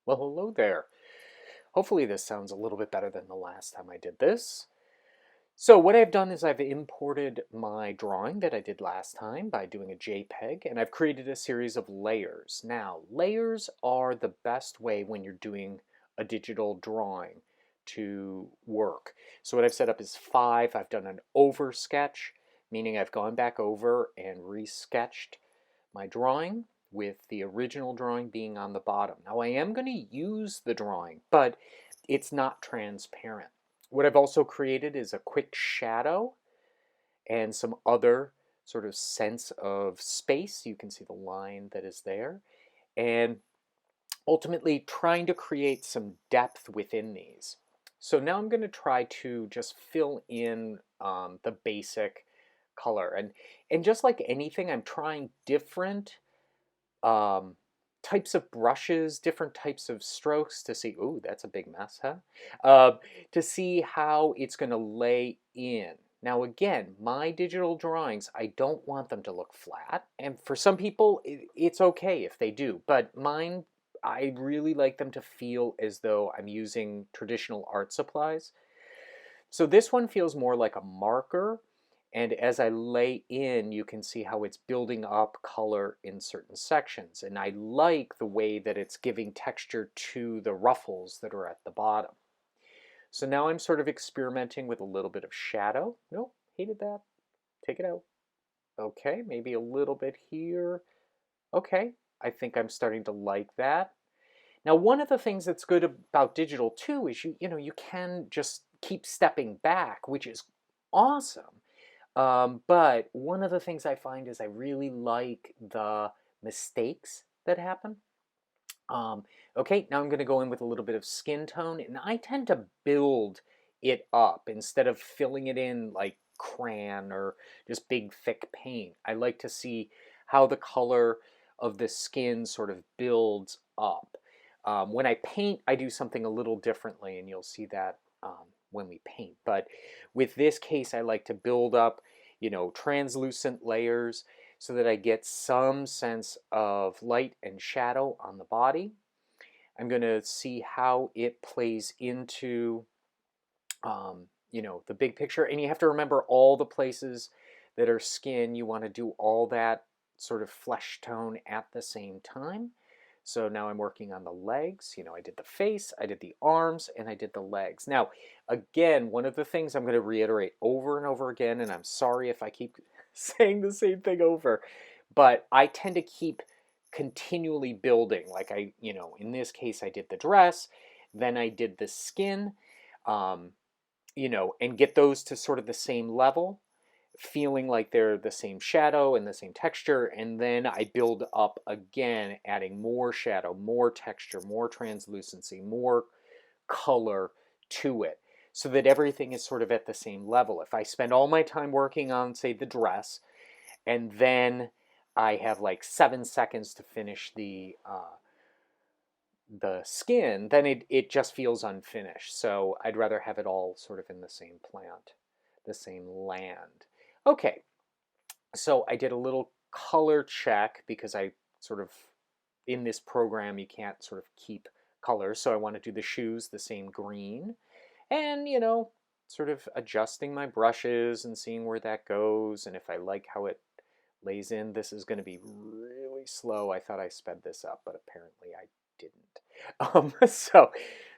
Well, hello there. Hopefully this sounds a little bit better than the last time I did this. So what I've done is I've imported my drawing that I did last time by doing a JPEG, and I've created a series of layers. Now, layers are the best way when you're doing a digital drawing to work. So what I've set up is 5. I've done an over sketch, meaning I've gone back over and resketched my drawing with the original drawing being on the bottom. Now I am going to use the drawing, but it's not transparent. What I've also created is a quick shadow and some other sort of sense of space. You can see the line that is there. And ultimately trying to create some depth within these. So now I'm going to try to just fill in the basic color. And just like anything, I'm trying different um, types of brushes, different types of strokes to see, ooh, that's a big mess, huh? To see how it's going to lay in. Now again, my digital drawings, I don't want them to look flat. And for some people, it's okay if they do. But mine, I really like them to feel as though I'm using traditional art supplies. So this one feels more like a marker, and as I lay in, you can see how it's building up color in certain sections. And I like the way that it's giving texture to the ruffles that are at the bottom. So now I'm sort of experimenting with a little bit of shadow. Nope, hated that. Take it out. Okay, maybe a little bit here. Okay, I think I'm starting to like that. Now, one of the things that's good about digital too is you can just keep stepping back, which is awesome. But one of the things I find is I really like the mistakes that happen. Okay, now I'm going to go in with a little bit of skin tone, and I tend to build it up instead of filling it in like crayon or just big thick paint. I like to see how the color of the skin sort of builds up. When I paint, I do something a little differently, and you'll see that when we paint. But with this case, I like to build up, translucent layers so that I get some sense of light and shadow on the body. I'm going to see how it plays into, the big picture. And you have to remember all the places that are skin, you want to do all that sort of flesh tone at the same time. So now I'm working on the legs. I did the face, I did the arms, and I did the legs. Now, again, one of the things I'm going to reiterate over and over again, and I'm sorry if I keep saying the same thing over, but I tend to keep continually building. Like in this case, I did the dress, then I did the skin, um, and get those to sort of the same level, feeling like they're the same shadow and the same texture, and then I build up again, adding more shadow, more texture, more translucency, more color to it, so that everything is sort of at the same level. If I spend all my time working on, say, the dress, and then I have like 7 seconds to finish the skin, then it just feels unfinished. So I'd rather have it all sort of in the same plant, the same land. Okay, so I did a little color check because I sort of, in this program, you can't sort of keep colors. So I want to do the shoes the same green. And, sort of adjusting my brushes and seeing where that goes. And if I like how it lays in, this is going to be really slow. I thought I sped this up, but apparently I didn't.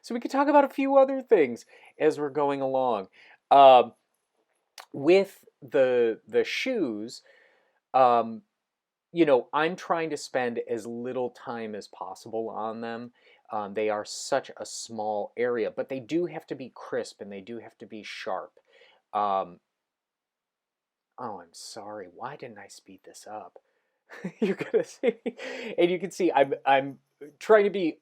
So we could talk about a few other things as we're going along. Um, with the shoes, um, I'm trying to spend as little time as possible on them. They are such a small area, but they do have to be crisp and they do have to be sharp. Um, oh, I'm sorry. Why didn't I speed this up? You're gonna see, and you can see I'm trying to be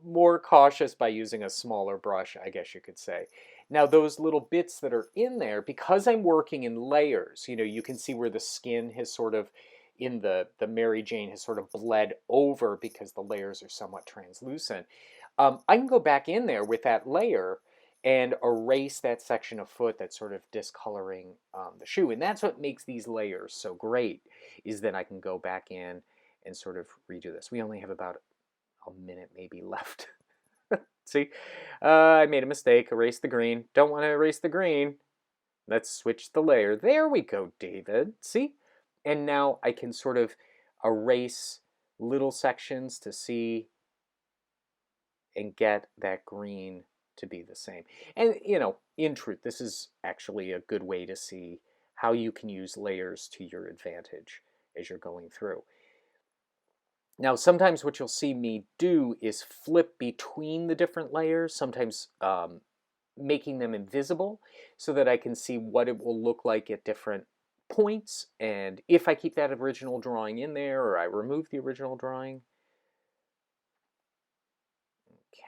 more cautious by using a smaller brush, I guess you could say. Now those little bits that are in there, because I'm working in layers, you can see where the skin has sort of, in the Mary Jane, has sort of bled over because the layers are somewhat translucent. I can go back in there with that layer and erase that section of foot that's sort of discoloring the shoe. And that's what makes these layers so great, is that I can go back in and sort of redo this. We only have about a minute maybe left See, I made a mistake. Erase the green. Don't want to erase the green. Let's switch the layer. There we go, David. See? And now I can sort of erase little sections to see and get that green to be the same. And, you know, in truth, this is actually a good way to see how you can use layers to your advantage as you're going through. Now, sometimes what you'll see me do is flip between the different layers, sometimes making them invisible so that I can see what it will look like at different points. And if I keep that original drawing in there or I remove the original drawing.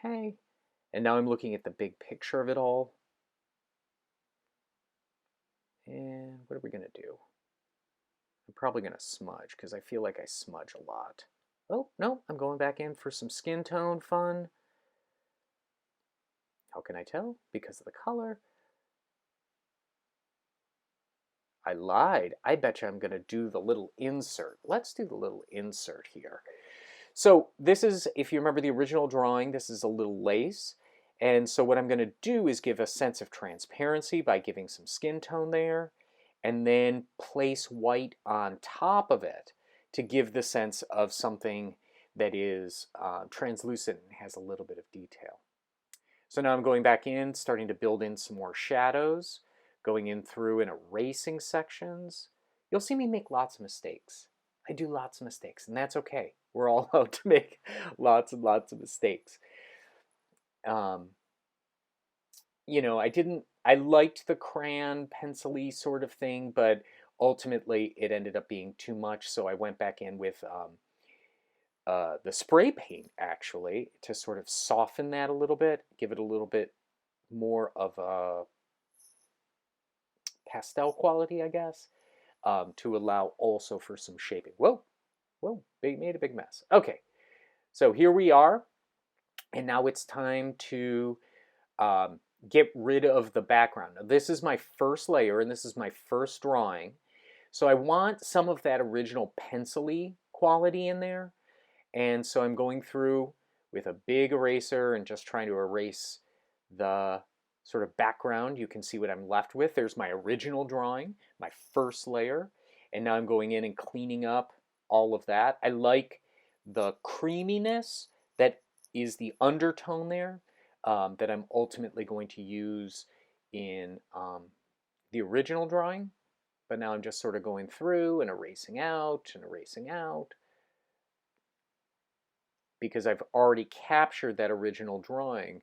Okay. And now I'm looking at the big picture of it all. And what are we going to do? I'm probably going to smudge because I feel like I smudge a lot. Oh, no, I'm going back in for some skin tone fun. How can I tell? Because of the color. I lied. I bet you I'm going to do the little insert. Let's do the little insert here. So this is, if you remember the original drawing, this is a little lace. And so what I'm going to do is give a sense of transparency by giving some skin tone there, and then place white on top of it to give the sense of something that is translucent and has a little bit of detail. So now I'm going back in, starting to build in some more shadows, going in through and erasing sections. You'll see me make lots of mistakes. I do lots of mistakes, and that's okay. We're all allowed to make lots and lots of mistakes. You know, I liked the crayon pencil-y sort of thing, but ultimately it ended up being too much, so I went back in with the spray paint, actually, to sort of soften that a little bit, give it a little bit more of a pastel quality, I guess, to allow also for some shaping. Whoa, whoa, made a big mess. Okay, so here we are, and now it's time to get rid of the background. Now, this is my first layer, and this is my first drawing, so I want some of that original pencil-y quality in there, and so I'm going through with a big eraser and just trying to erase the sort of background. You can see what I'm left with. There's my original drawing, my first layer, and now I'm going in and cleaning up all of that. I like the creaminess that is the undertone there that I'm ultimately going to use in the original drawing, but now I'm just sort of going through and erasing out because I've already captured that original drawing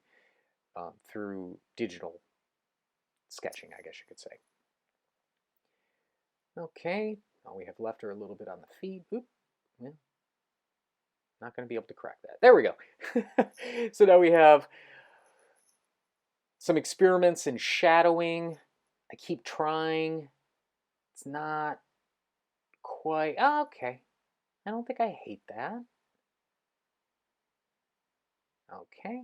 through digital sketching, I guess you could say. Okay, all we have left are a little bit on the feet. Oop, yeah. Not going to be able to crack that. There we go. So now we have some experiments in shadowing. I keep trying. It's not quite, oh, okay. I don't think I hate that. Okay.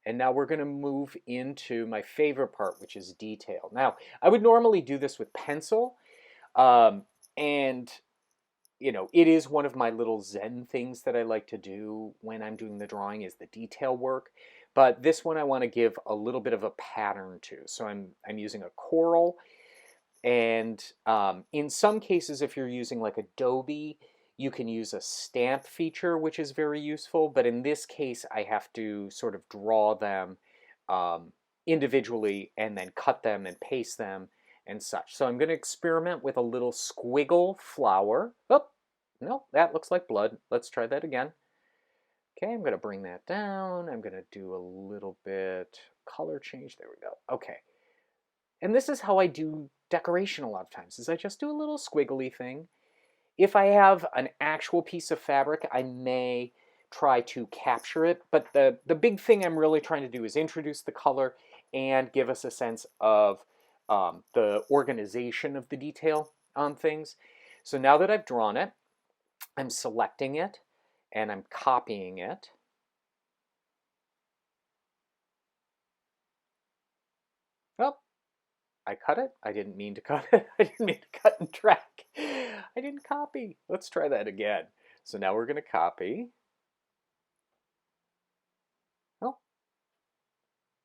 And now we're going to move into my favorite part, which is detail. Now, I would normally do this with pencil, and you know, it is one of my little Zen things that I like to do when I'm doing the drawing is the detail work. But this one I want to give a little bit of a pattern to. So I'm using a coral, and in some cases, if you're using like Adobe, you can use a stamp feature, which is very useful. But in this case, I have to sort of draw them individually and then cut them and paste them and such. So I'm going to experiment with a little squiggle flower. Oh, no, that looks like blood. Let's try that again. Okay, I'm going to bring that down. I'm going to do a little bit color change. There we go. Okay. And this is how I do decoration a lot of times, is I just do a little squiggly thing. If I have an actual piece of fabric, I may try to capture it, but the big thing I'm really trying to do is introduce the color and give us a sense of the organization of the detail on things. So now that I've drawn it, I'm selecting it and I'm copying it. Oh, I cut it. I didn't mean to cut it. I didn't mean to cut and track. I didn't copy. Let's try that again. So now we're going to copy. Oh,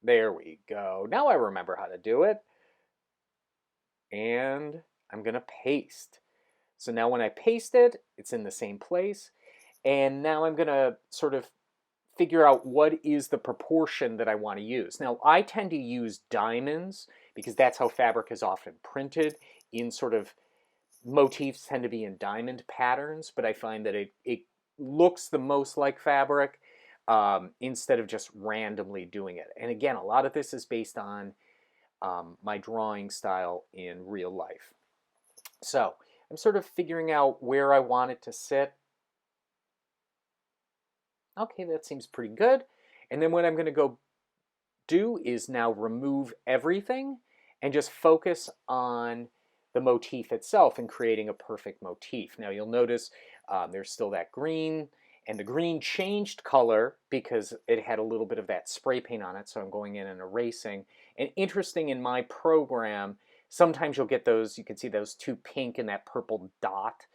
There we go. Now I remember how to do it. And I'm going to paste. So now when I paste it, it's in the same place. And now I'm going to sort of figure out what is the proportion that I want to use. Now, I tend to use diamonds because that's how fabric is often printed. In sort of motifs tend to be in diamond patterns, but I find that it looks the most like fabric instead of just randomly doing it. And again, a lot of this is based on my drawing style in real life. So I'm sort of figuring out where I want it to sit. Okay, that seems pretty good. And then what I'm going to go do is now remove everything and just focus on the motif itself and creating a perfect motif. Now you'll notice there's still that green, and the green changed color because it had a little bit of that spray paint on it, so I'm going in and erasing. And interesting, in my program, sometimes you'll get those, you can see those two pink and that purple dot.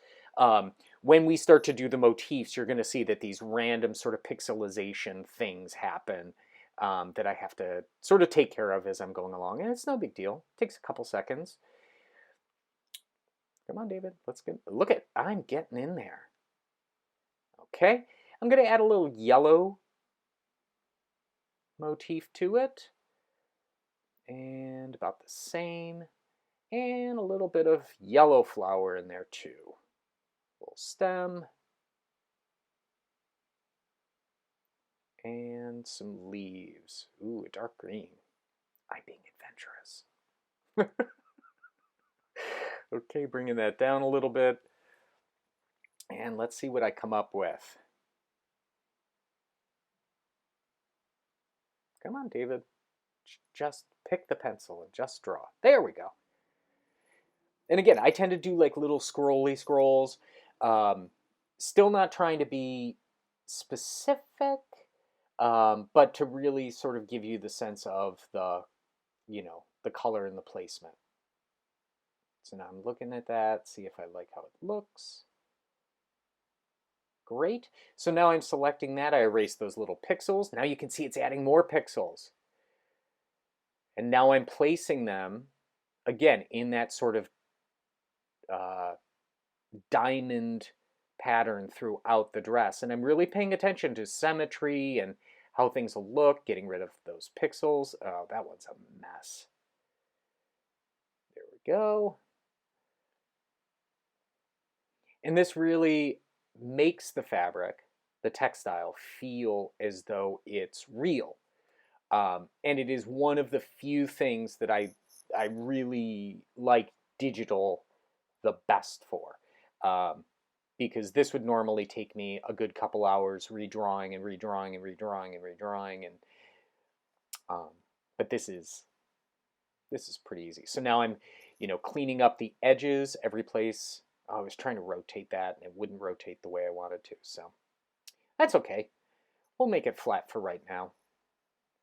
When we start to do the motifs, you're going to see that these random sort of pixelization things happen that I have to sort of take care of as I'm going along. And it's no big deal. It takes a couple seconds. Come on, David. Let's get, look at, I'm getting in there. Okay. I'm going to add a little yellow motif to it. And about the same. And a little bit of yellow flower in there too. Little stem. And some leaves. Ooh, a dark green. I'm being adventurous. Okay, bringing that down a little bit. And let's see what I come up with. Come on, David. Just pick the pencil and just draw. There we go. And again, I tend to do like little scrolly scrolls. Still not trying to be specific, but to really sort of give you the sense of the, you know, the color and the placement. So now I'm looking at that, see if I like how it looks. Great. So now I'm selecting that. I erase those little pixels. Now you can see it's adding more pixels. And now I'm placing them, again, in that sort of diamond pattern throughout the dress. And I'm really paying attention to symmetry and how things will look, getting rid of those pixels. Oh, that one's a mess. There we go. And this really makes the fabric, the textile, feel as though it's real. And it is one of the few things that I really like digital the best for. Because this would normally take me a good couple hours redrawing and redrawing and redrawing and redrawing. But this is pretty easy. So now I'm, you know, cleaning up the edges every place. I was trying to rotate that and it wouldn't rotate the way I wanted to. So that's okay. We'll make it flat for right now.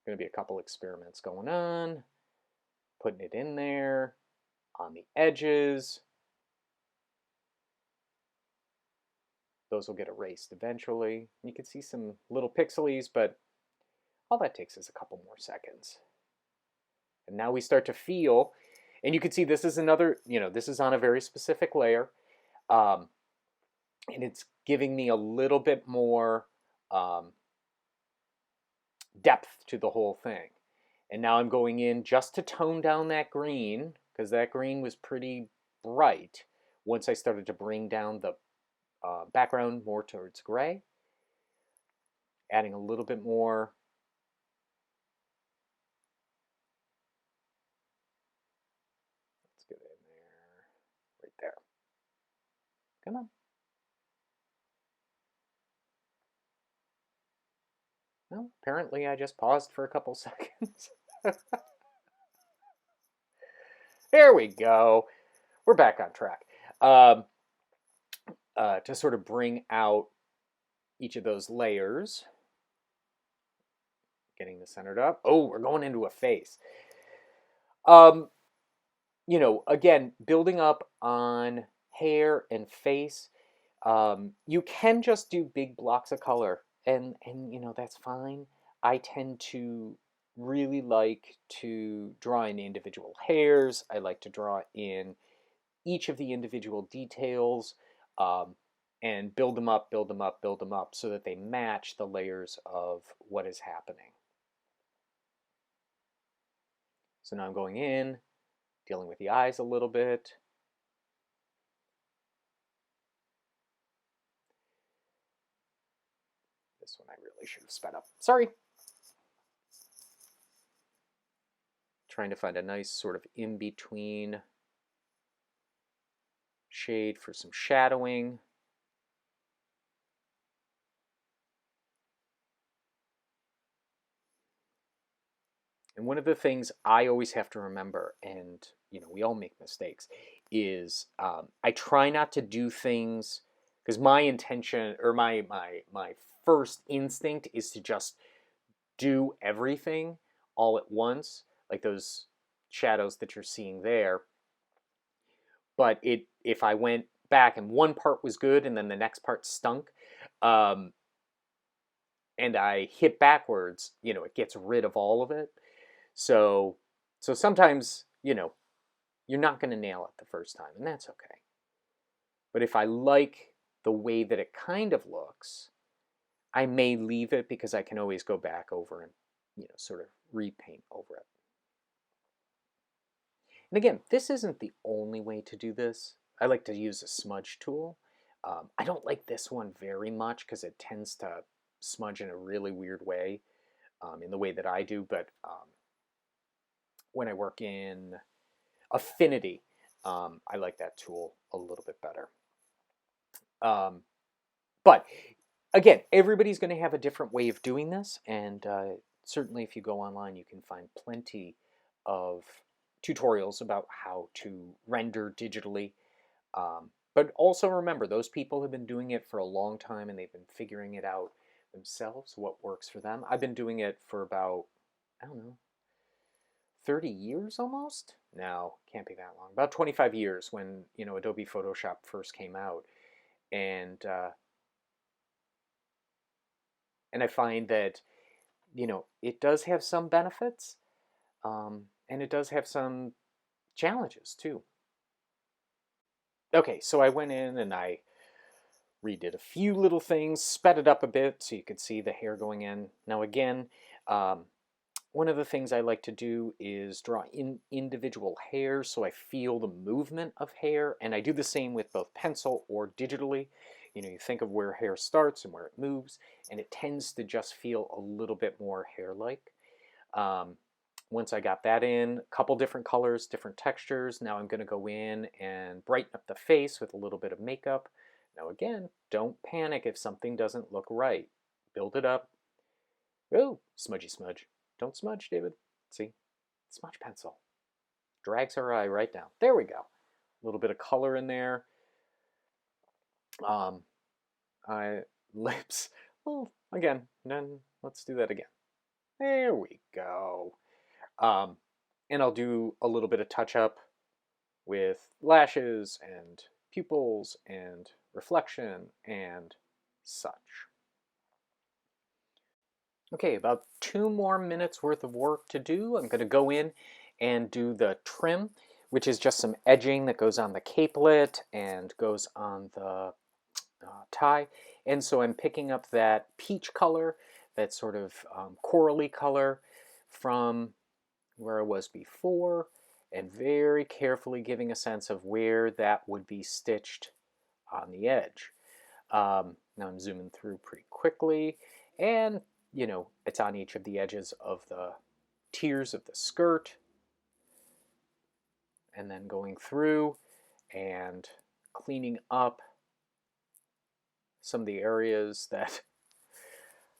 Going to be a couple experiments going on. Putting it in there on the edges. Those will get erased eventually. You can see some little pixelies, but all that takes is a couple more seconds. And now we start to feel, and you can see this is another, you know, this is on a very specific layer. And it's giving me a little bit more depth to the whole thing. And now I'm going in just to tone down that green, because that green was pretty bright once I started to bring down the background more towards gray. Adding a little bit more. Let's get in there. Right there. Come on. Well, apparently I just paused for a couple seconds. There we go. We're back on track. To sort of bring out each of those layers. Getting this centered up. Oh, we're going into a face. You know, again, building up on hair and face. You can just do big blocks of color, and you know, that's fine. I tend to really like to draw in individual hairs. I like to draw in each of the individual details, um, and build them up, build them up, build them up so that they match the layers of what is happening. So now I'm going in, dealing with the eyes a little bit. This one I really should have sped up. Sorry. Trying to find a nice sort of in-between shade for some shadowing. And one of the things I always have to remember, and we all make mistakes, is I try not to do things because my intention or my first instinct is to just do everything all at once, like those shadows that you're seeing there. But if I went back and one part was good and then the next part stunk, um, and I hit backwards, it gets rid of all of it. So sometimes, you're not going to nail it the first time, and that's okay. But if I like the way that it kind of looks, I may leave it because I can always go back over and, sort of repaint over it. And again, this isn't the only way to do this. I like to use a smudge tool. I don't like this one very much because it tends to smudge in a really weird way, in the way that I do. But when I work in Affinity, I like that tool a little bit better. But again, everybody's going to have a different way of doing this, and certainly if you go online, you can find plenty of tutorials about how to render digitally. But also remember, those people have been doing it for a long time, and they've been figuring it out themselves, what works for them. I've been doing it for about, I don't know, 30 years almost? No, can't be that long. About 25 years when, Adobe Photoshop first came out. And I find that, it does have some benefits, and it does have some challenges too. Okay, so I went in and I redid a few little things, sped it up a bit so you could see the hair going in. Now again, one of the things I like to do is draw in individual hairs so I feel the movement of hair, and I do the same with both pencil or digitally. You think of where hair starts and where it moves, and it tends to just feel a little bit more hair-like. Once I got that in, a couple different colors, different textures, now I'm going to go in and brighten up the face with a little bit of makeup. Now again, don't panic if something doesn't look right. Build it up. Oh, smudgy smudge. Don't smudge, David. See? Smudge pencil. Drags our eye right down. There we go. A little bit of color in there. Lips. Well, again, then let's do that again. There we go. And I'll do a little bit of touch up with lashes and pupils and reflection and such. Okay, about 2 more minutes worth of work to do. I'm going to go in and do the trim, which is just some edging that goes on the capelet and goes on the tie. And so I'm picking up that peach color, that sort of corally color from where I was before, and very carefully giving a sense of where that would be stitched on the edge. Now I'm zooming through pretty quickly, and it's on each of the edges of the tiers of the skirt, and then going through and cleaning up some of the areas that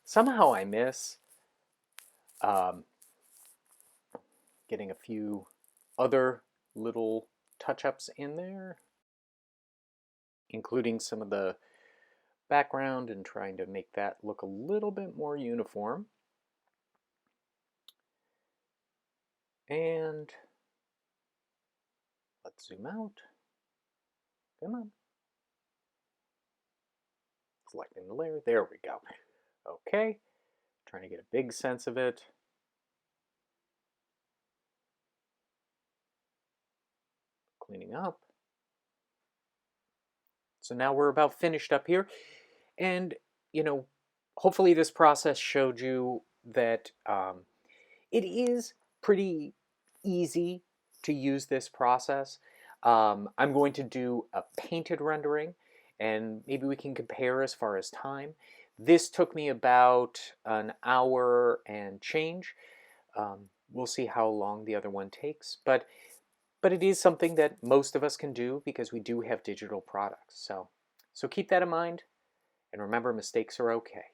somehow I miss. Getting a few other little touch-ups in there, including some of the background and trying to make that look a little bit more uniform. And let's zoom out. Come on. Selecting the layer. There we go. Okay. Trying to get a big sense of it. cleaning up. So now we're about finished up here. And, you know, hopefully this process showed you that it is pretty easy to use this process. I'm going to do a painted rendering, and maybe we can compare as far as time. This took me about an hour and change. We'll see how long the other one takes, but it is something that most of us can do because we do have digital products. So keep that in mind, and remember, mistakes are okay.